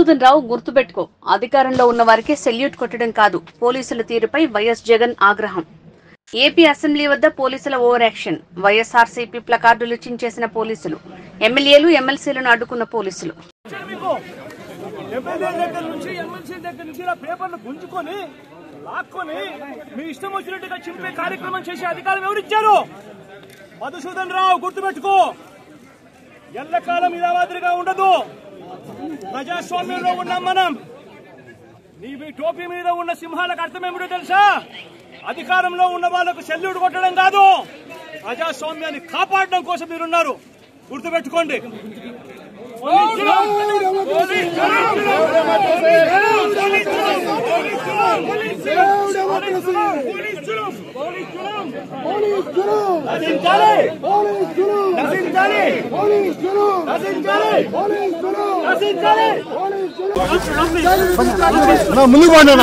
మధుసూదన్ రావు గుర్తుపెట్టుకో, అధికారంలో ఉన్న వారికి సెల్యూట్ కొట్టడం కాదు. పోలీసుల తీరుపై వైఎస్ జగన్ ఆగ్రహం. ఏపీ అసెంబ్లీ వద్ద పోలీసుల ఓవర్ యాక్షన్. వైఎస్ఆర్సీపీ ప్లకార్డులు చించేసిన పోలీసులు, ఎమ్మెల్యేలు ఎమ్మెల్సీలను అడ్డుకున్న పోలీసులు. మధుసూదన్ రావు గుర్తుపెట్టుకో, ఎల్లకాలం ఇలా మాదిరిగా ఉండదు. ప్రజాస్వామ్యంలో ఉన్నాం మనం. నీ టోపీ మీద ఉన్న సింహాలకు అర్థమేమిటో తెలుసా? అధికారంలో ఉన్న వాళ్ళకు సెల్యూట్ కొట్టడం కాదు, ప్రజాస్వామ్యాన్ని కాపాడడం కోసం మీరున్నారు. గుర్తుపెట్టుకోండి. ముందుకు పోయినా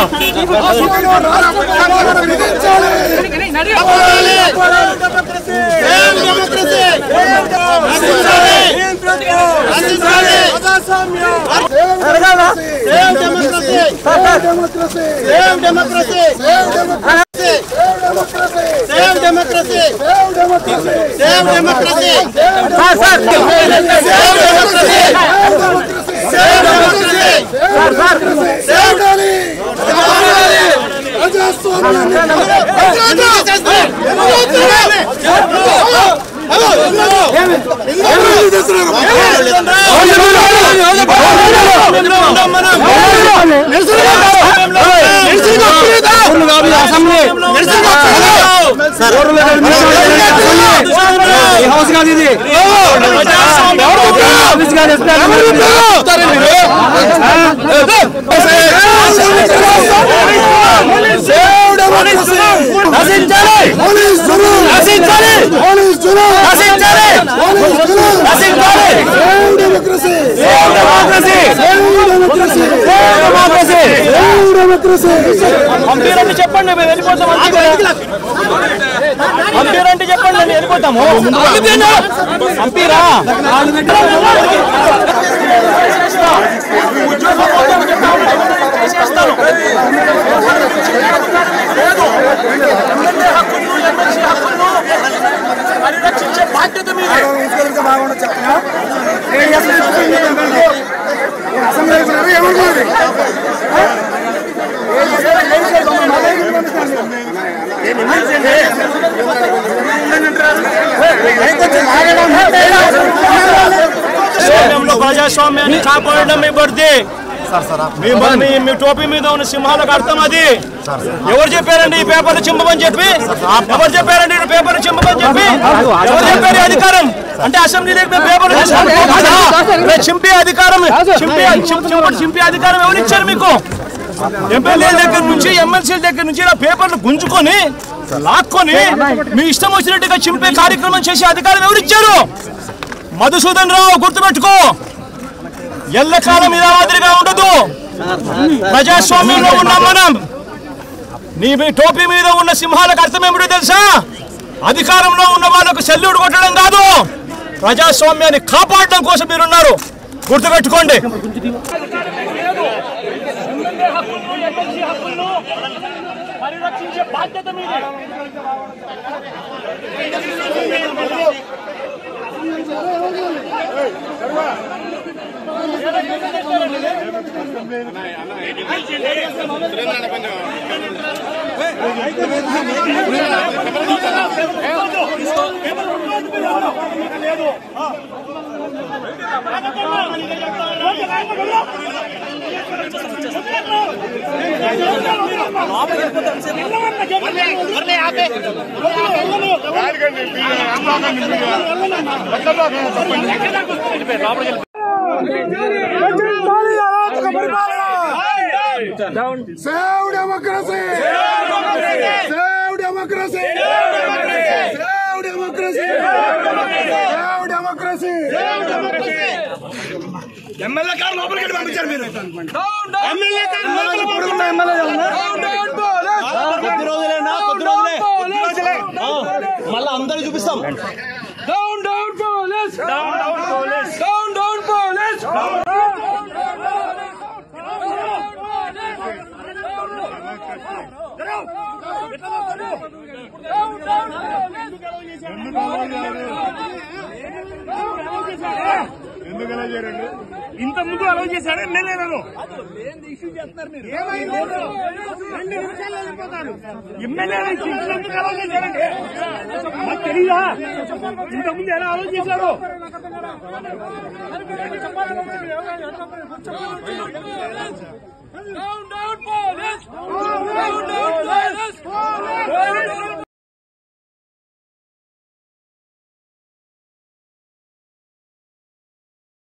పంపిరంటే చెప్పండి, మేము వెళ్ళిపోతాము. పంపిరంటే చెప్పండి, మేము వెళ్ళిపోతాము. పంపిరా పరిరక్షించే బాధ్యత మీదే. ప్రజాస్వామ్యాన్ని కాపాడడం మీ బర్ది. మీ టోపీ మీద ఉన్న సింహాలకు అర్థం అది. ఎవరు చెప్పారండి ఈ పేపర్లు చింపమని చెప్పి? ఎవరు చెప్పారండి ఈ పేపర్లు చింపమని చెప్పి? ఎవరు చెప్పారు అధికారం? అంటే అసెంబ్లీలోకి పేపర్లు చింపే అధికారం, చింపే అధికారం ఎవరు ఇచ్చారు మీకు? ఎమ్మెల్యేల దగ్గర నుంచి ఎమ్మెల్సీల దగ్గర నుంచి ఇలా పేపర్లు గుంజుకొని లాక్కొని మీ ఇష్టం వచ్చినట్టుగా చింపే కార్యక్రమం చేసే అధికారం ఎవరు ఇచ్చారు? మధుసూదన్ రావు గుర్తుపెట్టుకో, ఎల్లకాలం ఇలా మాదిరిగా ఉండదు. ప్రజాస్వామ్యంలో ఉన్నాం మనం. నీ టోపీ మీద ఉన్న సింహాలకు అర్థమేమిటో తెలుసా? అధికారంలో ఉన్న వాళ్ళకు సెల్యూట్ కొట్టడం కాదు, ప్రజాస్వామ్యాన్ని కాపాడడం కోసం మీరున్నారు. గుర్తుపెట్టుకోండి. పరిరక్షించే బాధ్యత మీదే. Save democracy! Save democracy! Save democracy! Save democracy! MLA గారు లోపలికి పంపించారు మీరు. ఎమ్మెల్యే గారు కొద్ది రోజులేనా? మళ్ళీ అందరూ చూపిస్తాం. Down down police! Down down police! Down down police! ఎందుకలా చేయండి? ఇంత ముందు అలౌ చేశాడు ఎమ్మెల్యేలను. ఎమ్మెల్యేలు ఎందుకు అలౌ చేశాడండి? మాకు తెలీదా? ఇంత ముందు ఎలా అలౌ చేశారు? Down, down.